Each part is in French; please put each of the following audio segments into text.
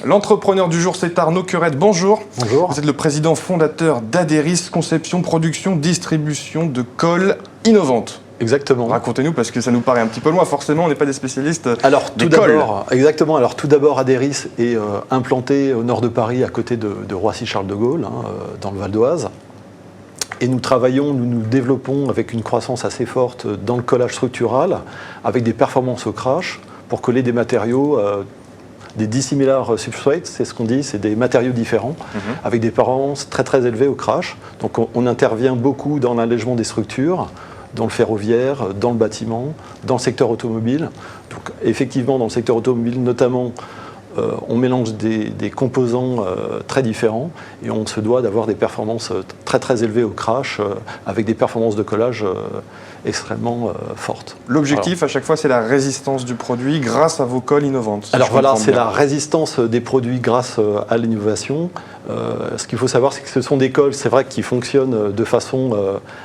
L'entrepreneur du jour, c'est Arnaud Querette. Bonjour. Bonjour. Vous êtes le président fondateur d'Aderis, conception, production, distribution de colle innovante. Exactement. Racontez-nous, parce que ça nous paraît un petit peu loin. Forcément, on n'est pas des spécialistes des colles. Exactement. Alors tout d'abord, Aderis est implanté au nord de Paris, à côté de Roissy-Charles de Gaulle, dans le Val d'Oise. Et nous nous développons avec une croissance assez forte dans le collage structural, avec des performances au crash, pour coller des matériaux, des dissimilar substrates, c'est ce qu'on dit, c'est des matériaux différents, avec des performances très très élevées au crash. Donc on intervient beaucoup dans l'allègement des structures, dans le ferroviaire, dans le bâtiment, dans le secteur automobile. Donc effectivement, dans le secteur automobile notamment, on mélange des composants très différents et on se doit d'avoir des performances très très élevées au crash avec des performances de collage extrêmement fortes. L'objectif à chaque fois, c'est la résistance du produit grâce à vos colles innovantes. Alors voilà, c'est la résistance des produits grâce à l'innovation. Ce qu'il faut savoir, c'est que ce sont des colles, c'est vrai, qui fonctionnent de façon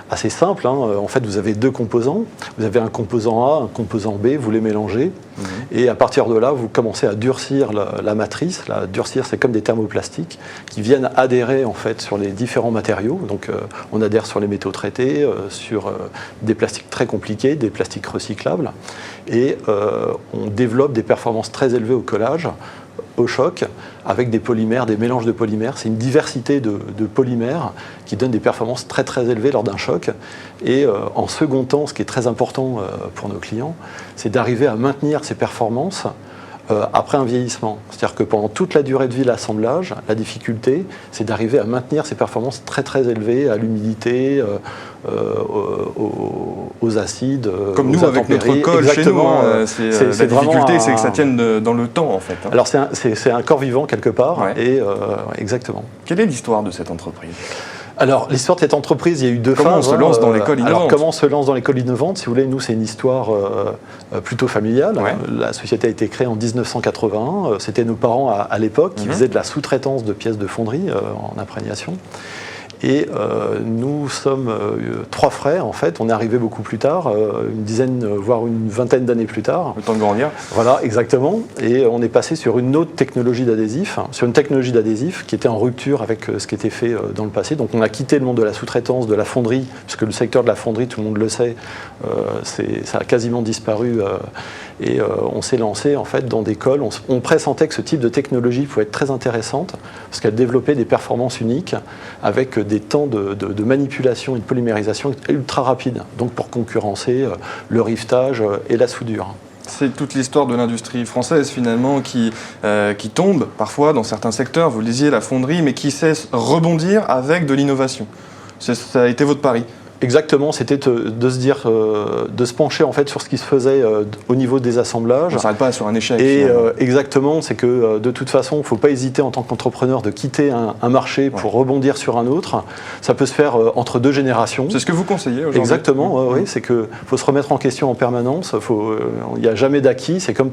assez simple. En fait, vous avez deux composants. Vous avez un composant A, un composant B, vous les mélangez. Et à partir de là, vous commencez à durcir la matrice. Durcir, c'est comme des thermoplastiques qui viennent adhérer en fait sur les différents matériaux. Donc, on adhère sur les métaux traités, sur des plastiques très compliqués, des plastiques recyclables. Et on développe des performances très élevées au collage, au choc, avec des polymères, des mélanges de polymères. C'est une diversité de polymères qui donne des performances très très élevées lors d'un choc. Et en second temps, ce qui est très important pour nos clients, c'est d'arriver à maintenir ces performances après un vieillissement. C'est-à-dire que pendant toute la durée de vie de l'assemblage, la difficulté, c'est d'arriver à maintenir ces performances très très élevées à l'humidité, aux acides, comme nous avec notre colle chez nous. La difficulté, c'est que ça tienne dans le temps en fait. Alors c'est un corps vivant quelque part. Et exactement. Quelle est l'histoire de cette entreprise ? Alors, l'histoire de cette entreprise, il y a eu deux phases. Comment on se lance dans l'école innovante ? Alors, comment on se lance dans l'école innovante ? Si vous voulez, nous, c'est une histoire plutôt familiale. La société a été créée en 1981. C'était nos parents, à l'époque, qui faisaient de la sous-traitance de pièces de fonderie en imprégnation. Et nous sommes trois frères, en fait. On est arrivés beaucoup plus tard, une dizaine, voire une vingtaine d'années plus tard. Le temps de grandir. Voilà, exactement. Et on est passé sur une autre technologie d'adhésif, sur une technologie d'adhésif qui était en rupture avec ce qui était fait dans le passé. Donc on a quitté le monde de la sous-traitance, de la fonderie, puisque le secteur de la fonderie, tout le monde le sait, ça a quasiment disparu. Et on s'est lancé en fait dans des colles. On pressentait que ce type de technologie pouvait être très intéressante parce qu'elle développait des performances uniques avec des temps de manipulation et de polymérisation ultra rapides, donc pour concurrencer le rivetage et la soudure. C'est toute l'histoire de l'industrie française finalement qui tombe parfois dans certains secteurs, vous le disiez, la fonderie, mais qui sait rebondir avec de l'innovation. Ça a été votre pari. Exactement, c'était de se dire, de se pencher en fait sur ce qui se faisait au niveau des assemblages. On ne s'arrête pas sur un échec. Et exactement, c'est que de toute façon, il ne faut pas hésiter en tant qu'entrepreneur de quitter un marché pour rebondir sur un autre. Ça peut se faire entre deux générations. C'est ce que vous conseillez aujourd'hui. Exactement, oui, c'est qu'il faut se remettre en question en permanence. Il n'y a jamais d'acquis. C'est comme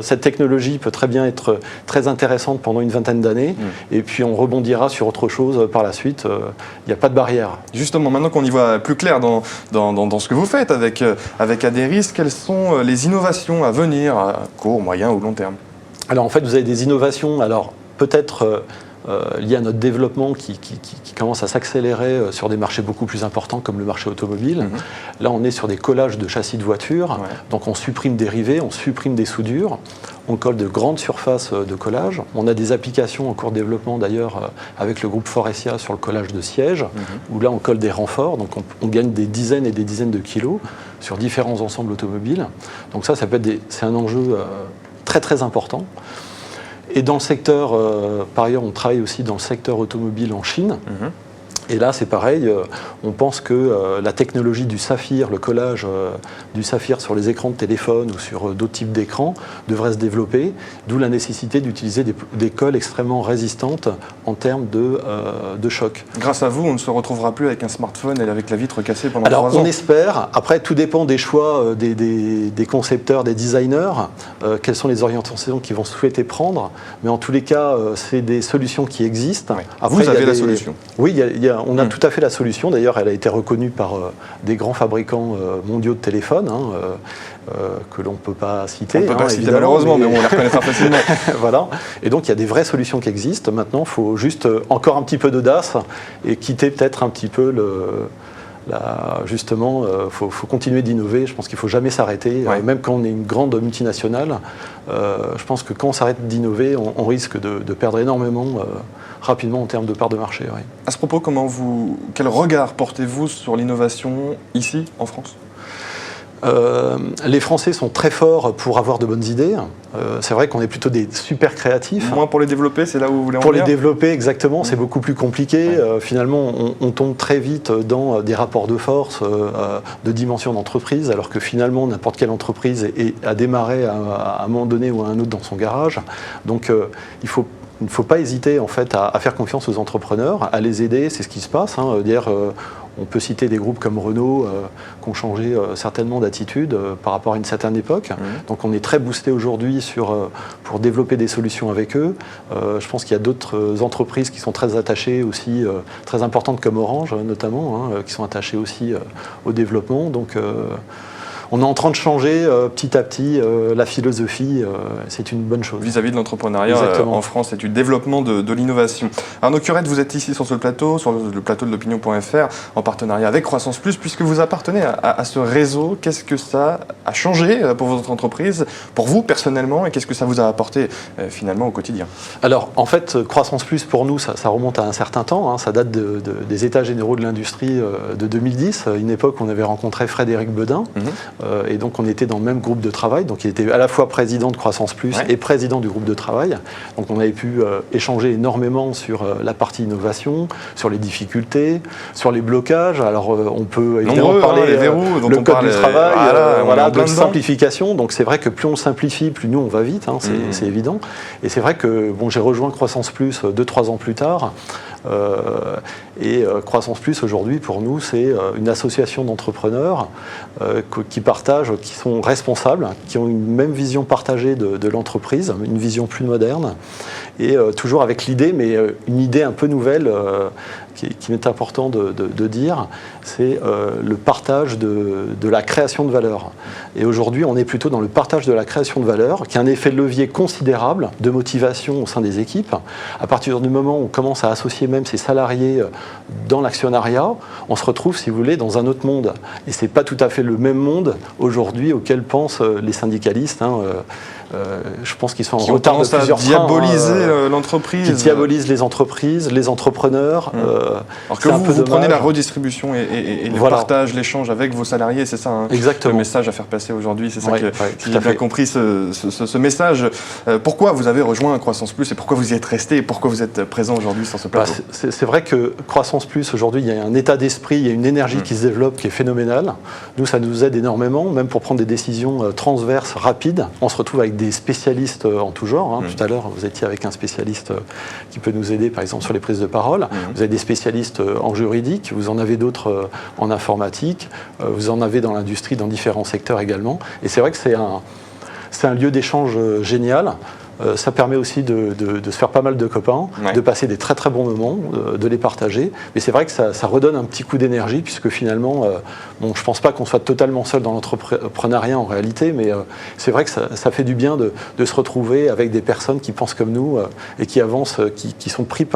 cette technologie peut très bien être très intéressante pendant une vingtaine d'années. Et puis on rebondira sur autre chose par la suite. Il n'y a pas de barrière. Justement, maintenant qu'on y voit plus clair dans ce que vous faites avec Aderis, quelles sont les innovations à venir à court, moyen ou long terme ? Alors en fait, vous avez des innovations, alors peut-être liées à notre développement qui commence à s'accélérer sur des marchés beaucoup plus importants comme le marché automobile. Là, on est sur des collages de châssis de voitures, donc on supprime des rivets, on supprime des soudures, on colle de grandes surfaces de collage. On a des applications en cours de développement d'ailleurs avec le groupe Forestia sur le collage de sièges, où là on colle des renforts, donc on gagne des dizaines et des dizaines de kilos sur différents ensembles automobiles. Donc ça peut être c'est un enjeu très très important. Et dans le secteur, par ailleurs, on travaille aussi dans le secteur automobile en Chine. Et là, c'est pareil, on pense que la technologie du saphir, le collage du saphir sur les écrans de téléphone ou sur d'autres types d'écrans devrait se développer, d'où la nécessité d'utiliser des colles extrêmement résistantes en termes de choc. Grâce à vous, on ne se retrouvera plus avec un smartphone et avec la vitre cassée pendant 3 ans. Alors, on espère. Après, tout dépend des choix des concepteurs, des designers, quelles sont les orientations qu'ils vont souhaiter prendre. Mais en tous les cas, c'est des solutions qui existent. Après, vous avez la solution. Oui, on a tout à fait la solution. D'ailleurs, elle a été reconnue par des grands fabricants mondiaux de téléphones, que l'on ne peut pas citer. On ne peut pas citer malheureusement, mais on les reconnaîtra facilement. Voilà. Et donc, il y a des vraies solutions qui existent. Maintenant, il faut juste encore un petit peu d'audace et quitter peut-être un petit peu justement, faut continuer d'innover. Je pense qu'il ne faut jamais s'arrêter. Ouais. Même quand on est une grande multinationale, je pense que quand on s'arrête d'innover, on risque de perdre énormément rapidement en termes de part de marché. Ouais. À ce propos, quel regard portez-vous sur l'innovation ici, en France ? Les Français sont très forts pour avoir de bonnes idées. C'est vrai qu'on est plutôt des super créatifs. Moins pour les développer, c'est là où vous voulez en Pour venir ? les développer, exactement, c'est beaucoup plus compliqué. Ouais. Finalement, on tombe très vite dans des rapports de force, de dimension d'entreprise, alors que finalement, n'importe quelle entreprise a démarré à un moment donné ou à un autre dans son garage. Donc, il ne faut pas hésiter en fait, à faire confiance aux entrepreneurs, à les aider, c'est ce qui se passe. On peut citer des groupes comme Renault qui ont changé certainement d'attitude par rapport à une certaine époque. Donc on est très boosté aujourd'hui pour développer des solutions avec eux. Je pense qu'il y a d'autres entreprises qui sont très attachées aussi, très importantes comme Orange notamment, qui sont attachées aussi au développement. Donc on est en train de changer petit à petit la philosophie, c'est une bonne chose. Vis-à-vis de l'entrepreneuriat en France et du développement de l'innovation. Arnaud Curette, vous êtes ici sur le plateau de l'opinion.fr, en partenariat avec Croissance Plus, puisque vous appartenez à ce réseau. Qu'est-ce que ça a changé pour votre entreprise, pour vous personnellement, et qu'est-ce que ça vous a apporté finalement au quotidien ? Alors, en fait, Croissance Plus, pour nous, ça remonte à un certain temps. Ça date des États généraux de l'industrie de 2010, une époque où on avait rencontré Frédéric Bedin. Et donc on était dans le même groupe de travail, donc il était à la fois président de Croissance Plus et président du groupe de travail. Donc on avait pu échanger énormément sur la partie innovation, sur les difficultés, sur les blocages. Alors on peut évidemment parler les verrous dont le on code parle, du travail, de dedans. simplification. Donc c'est vrai que plus on simplifie, plus nous on va vite, c'est évident. Et c'est vrai que j'ai rejoint Croissance Plus 2-3 ans plus tard. Croissance Plus aujourd'hui pour nous c'est une association d'entrepreneurs qui partagent, qui sont responsables, qui ont une même vision partagée de l'entreprise, une vision plus moderne et toujours avec l'idée, mais une idée un peu nouvelle qui est important de dire, c'est le partage de la création de valeur. Et aujourd'hui, on est plutôt dans le partage de la création de valeur, qui a un effet de levier considérable de motivation au sein des équipes. À partir du moment où on commence à associer même ses salariés dans l'actionnariat, on se retrouve, si vous voulez, dans un autre monde. Et c'est pas tout à fait le même monde aujourd'hui auquel pensent les syndicalistes. Je pense qu'ils sont en retard de plusieurs trains. Diaboliser l'entreprise. Qui diabolisent les entreprises, les entrepreneurs. Alors que vous prenez la redistribution et le partage, l'échange avec vos salariés, c'est ça le message à faire passer aujourd'hui. C'est ça si j'ai bien compris ce message. Pourquoi vous avez rejoint Croissance Plus et pourquoi vous y êtes resté et pourquoi vous êtes présent aujourd'hui sur ce plateau ? C'est vrai que Croissance Plus, aujourd'hui, il y a un état d'esprit, il y a une énergie qui se développe qui est phénoménale. Nous, ça nous aide énormément, même pour prendre des décisions transverses, rapides. On se retrouve avec des spécialistes en tout genre. Tout à l'heure, vous étiez avec un spécialiste qui peut nous aider, par exemple, sur les prises de parole. Vous avez des spécialistes en juridique, vous en avez d'autres en informatique, vous en avez dans l'industrie, dans différents secteurs également. Et c'est vrai que c'est un lieu d'échange génial. Ça permet aussi de se faire pas mal de copains, de passer des très très bons moments, de les partager. Mais c'est vrai que ça redonne un petit coup d'énergie, puisque finalement, je ne pense pas qu'on soit totalement seul dans l'entrepreneuriat en réalité, mais c'est vrai que ça fait du bien de se retrouver avec des personnes qui pensent comme nous et qui avancent, qui sont pris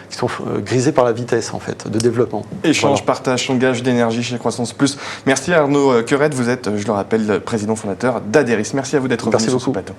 qui sont grisés par la vitesse en fait, de développement. Échange, partage, son gage d'énergie chez Croissance Plus. Merci Arnaud Curette, vous êtes, je le rappelle, président fondateur d'Aderis. Merci à vous d'être venu sur ce plateau.